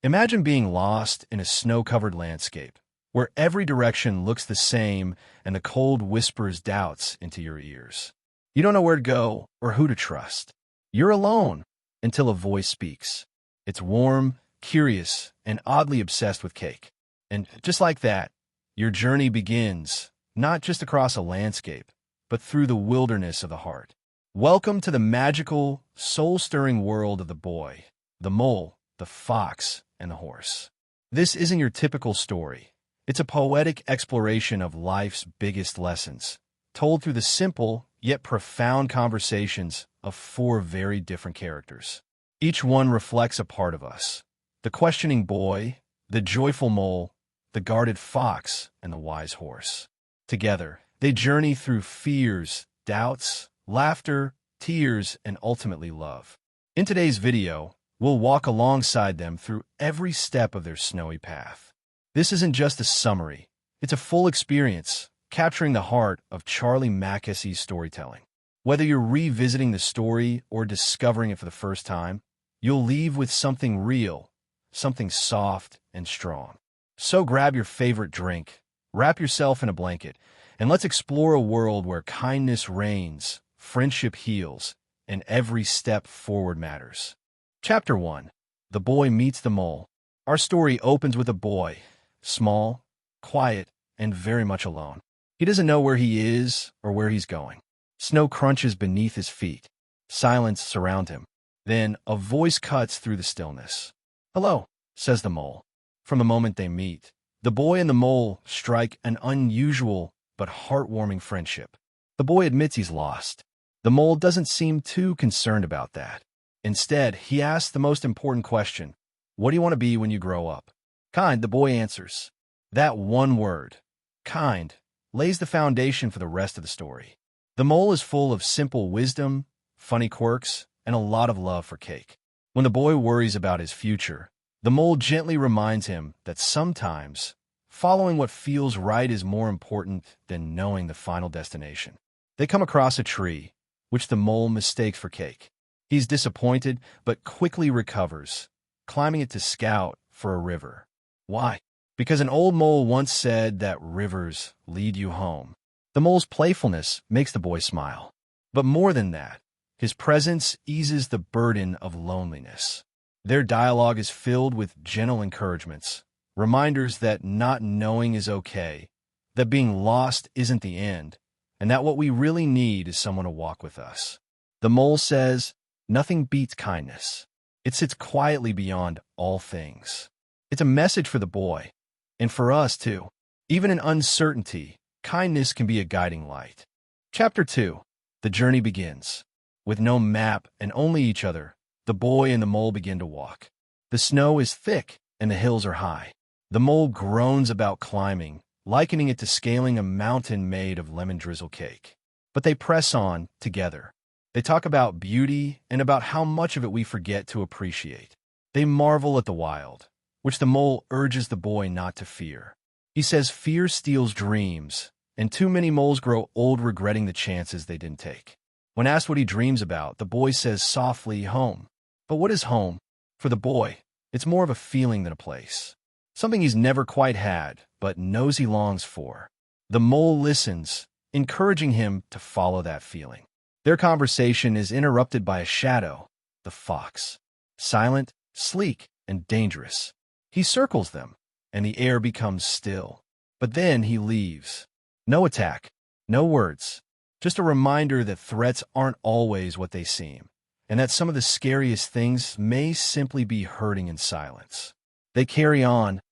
Imagine being lost in a snow-covered landscape, where every direction looks the same and the cold whispers doubts into your ears. You don't know where to go or who to trust. You're alone until a voice speaks. It's warm, curious, and oddly obsessed with cake. And just like that, your journey begins, not just across a landscape, but through the wilderness of the heart. Welcome to the magical, soul-stirring world of the boy, the mole, the fox, and the horse. This isn't your typical story. It's a poetic exploration of life's biggest lessons, told through the simple yet profound conversations of four very different characters. Each one reflects a part of us: the questioning boy, the joyful mole, the guarded fox, and the wise horse. Together, they journey through fears, doubts, laughter, tears, and ultimately love. In today's video, we'll walk alongside them through every step of their snowy path. This isn't just a summary. It's a full experience, capturing the heart of Charlie Mackesy's storytelling. Whether you're revisiting the story or discovering it for the first time, you'll leave with something real, something soft and strong. So grab your favorite drink, wrap yourself in a blanket, and let's explore a world where kindness reigns, friendship heals, and every step forward matters. Chapter 1. The Boy Meets the Mole. Our story opens with a boy, small, quiet, and very much alone. He doesn't know where he is or where he's going. Snow crunches beneath his feet. Silence surrounds him. Then a voice cuts through the stillness. "Hello," says the mole. From the moment they meet, the boy and the mole strike an unusual but heartwarming friendship. The boy admits he's lost. The mole doesn't seem too concerned about that. Instead, he asks the most important question: what do you want to be when you grow up? Kind, the boy answers. That one word, kind, lays the foundation for the rest of the story. The mole is full of simple wisdom, funny quirks, and a lot of love for cake. When the boy worries about his future, the mole gently reminds him that sometimes following what feels right is more important than knowing the final destination. They come across a tree, which the mole mistakes for cake. He's disappointed, but quickly recovers, climbing it to scout for a river. Why? Because an old mole once said that rivers lead you home. The mole's playfulness makes the boy smile. But more than that, his presence eases the burden of loneliness. Their dialogue is filled with gentle encouragements, reminders that not knowing is okay, that being lost isn't the end, and that what we really need is someone to walk with us. The mole says, "Nothing beats kindness. It sits quietly beyond all things." It's a message for the boy, and for us too. Even in uncertainty, kindness can be a guiding light. Chapter 2. The journey begins. With no map and only each other, the boy and the mole begin to walk. The snow is thick and the hills are high. The mole groans about climbing, likening it to scaling a mountain made of lemon drizzle cake. But they press on together. They talk about beauty and about how much of it we forget to appreciate. They marvel at the wild, which the mole urges the boy not to fear. He says fear steals dreams, and too many moles grow old regretting the chances they didn't take. When asked what he dreams about, the boy says softly, home. But what is home? For the boy, it's more of a feeling than a place. Something he's never quite had, but knows he longs for. The mole listens, encouraging him to follow that feeling. Their conversation is interrupted by a shadow, the fox. Silent, sleek, and dangerous. He circles them, and the air becomes still. But then he leaves. No attack, no words. Just a reminder that threats aren't always what they seem, and that some of the scariest things may simply be hurting in silence. They carry on,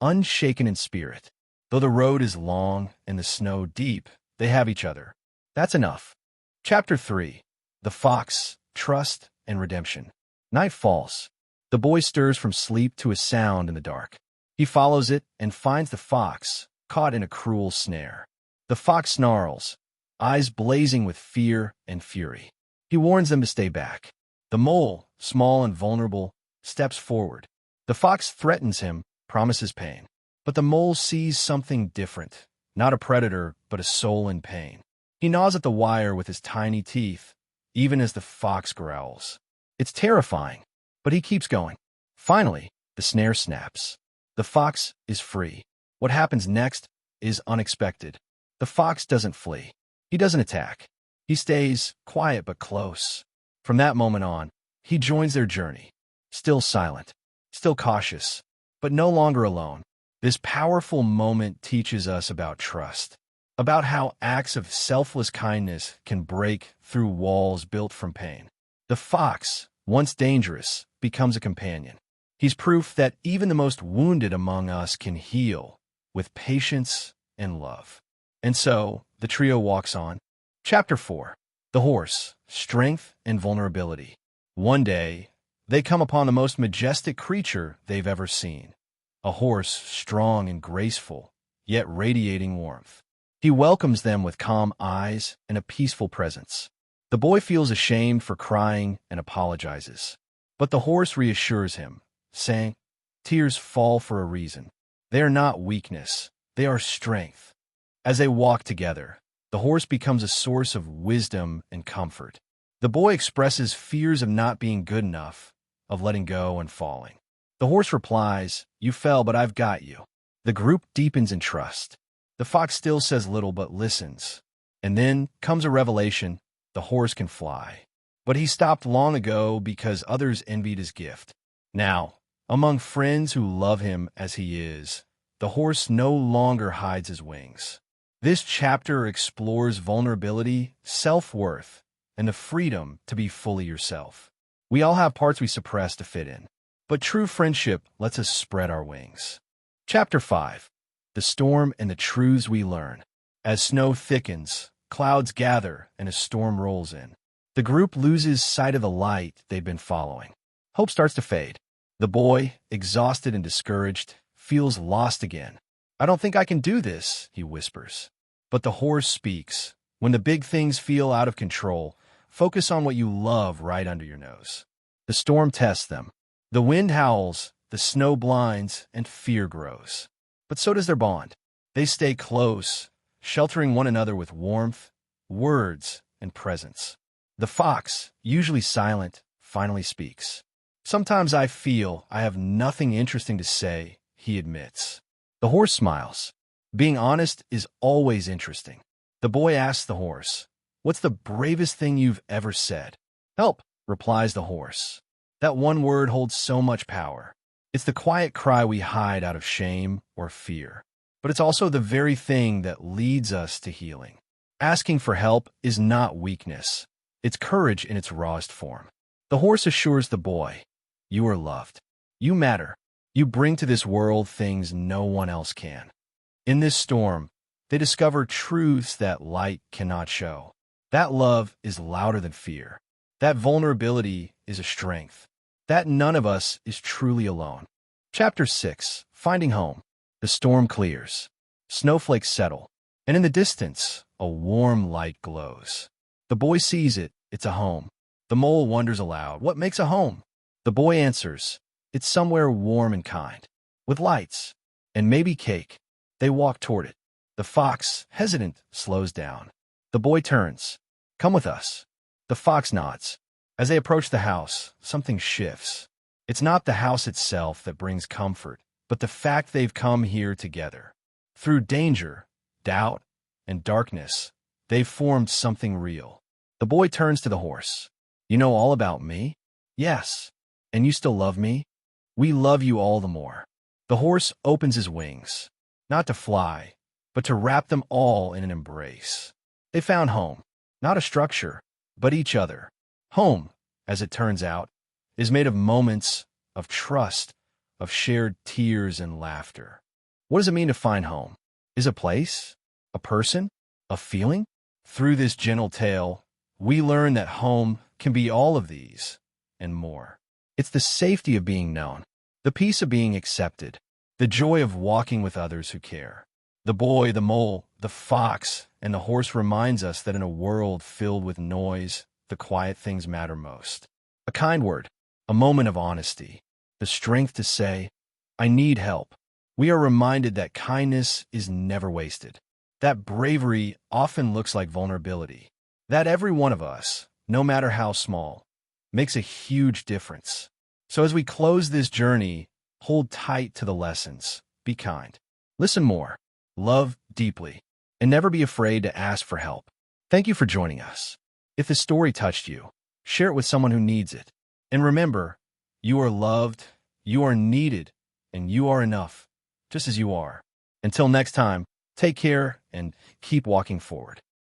unshaken in spirit. Though the road is long and the snow deep, they have each other. That's enough. Chapter 3. The Fox, Trust, and Redemption. Night falls. The boy stirs from sleep to a sound in the dark. He follows it and finds the fox, caught in a cruel snare. The fox snarls, eyes blazing with fear and fury. He warns them to stay back. The mole, small and vulnerable, steps forward. The fox threatens him, promises pain. But the mole sees something different, not a predator, but a soul in pain. He gnaws at the wire with his tiny teeth, even as the fox growls. It's terrifying, but he keeps going. Finally, the The snare snaps. The fox is free. What happens next is unexpected. The fox doesn't flee. He doesn't attack. He stays quiet but close. From that moment on, he joins their journey. Still silent, still cautious, but no longer alone. This powerful moment teaches us about trust, about how acts of selfless kindness can break through walls built from pain. The fox, once dangerous, becomes a companion. He's proof that even the most wounded among us can heal with patience and love. And so, the trio walks on. Chapter 4. The Horse, Strength and Vulnerability. One day, they come upon the most majestic creature they've ever seen. A horse strong and graceful, yet radiating warmth. He welcomes them with calm eyes and a peaceful presence. The boy feels ashamed for crying and apologizes. But the horse reassures him, saying, "Tears fall for a reason. They are not weakness, they are strength." As they walk together, the horse becomes a source of wisdom and comfort. The boy expresses fears of not being good enough, of letting go and falling. The horse replies, "You fell, but I've got you." The group deepens in trust. The fox still says little but listens. And then comes a revelation: the horse can fly. But he stopped long ago because others envied his gift. Now, among friends who love him as he is, the horse no longer hides his wings. This chapter explores vulnerability, self-worth, and the freedom to be fully yourself. We all have parts we suppress to fit in, but true friendship lets us spread our wings. Chapter 5. The Storm and the Truths We Learn. As snow thickens, clouds gather, and a storm rolls in. The group loses sight of the light they've been following. Hope starts to fade. The boy, exhausted and discouraged, feels lost again. "I don't think I can do this," he whispers. But the horse speaks. "When the big things feel out of control, focus on what you love right under your nose." The storm tests them. The wind howls, the snow blinds, and fear grows. But so does their bond. They stay close, sheltering one another with warmth, words, and presence. The fox, usually silent, finally speaks. "Sometimes I feel I have nothing interesting to say," he admits. The horse smiles. Being honest is always interesting. The boy asks the horse, "What's the bravest thing you've ever said?" "Help," replies the horse. That one word holds so much power. It's the quiet cry we hide out of shame or fear. But it's also the very thing that leads us to healing. Asking for help is not weakness. It's courage in its rawest form. The horse assures the boy, "You are loved. You matter. You bring to this world things no one else can." In this storm, they discover truths that light cannot show. That love is louder than fear. That vulnerability is a strength. That none of us is truly alone. Chapter 6. Finding Home. The storm clears. Snowflakes settle. And in the distance, a warm light glows. The boy sees it. It's a home. The mole wonders aloud, "What makes a home?" The boy answers, "It's somewhere warm and kind, with lights, and maybe cake." They walk toward it. The fox, hesitant, slows down. The boy turns. "Come with us." The fox nods. As they approach the house, something shifts. It's not the house itself that brings comfort, but the fact they've come here together. Through danger, doubt, and darkness, they've formed something real. The boy turns to the horse. "You know all about me?" "Yes." "And you still love me?" "We love you all the more." The horse opens his wings, not to fly, but to wrap them all in an embrace. They found home, not a structure, but each other. Home, as it turns out, is made of moments, of trust, of shared tears and laughter. What does it mean to find home? Is a place? A person? A feeling? Through this gentle tale, we learn that home can be all of these and more. It's the safety of being known, the peace of being accepted, the joy of walking with others who care. The boy, the mole, the fox, and the horse reminds us that in a world filled with noise, the quiet things matter most. A kind word, a moment of honesty, the strength to say, "I need help." We are reminded that kindness is never wasted, that bravery often looks like vulnerability, that every one of us, no matter how small, makes a huge difference. So as we close this journey, Hold tight to the lessons. Be kind. Listen more. Love deeply. And never be afraid to ask for help. Thank you for joining us. If this story touched you, share it with someone who needs it. And remember, you are loved, you are needed, and you are enough, just as you are. Until next time, take care and keep walking forward.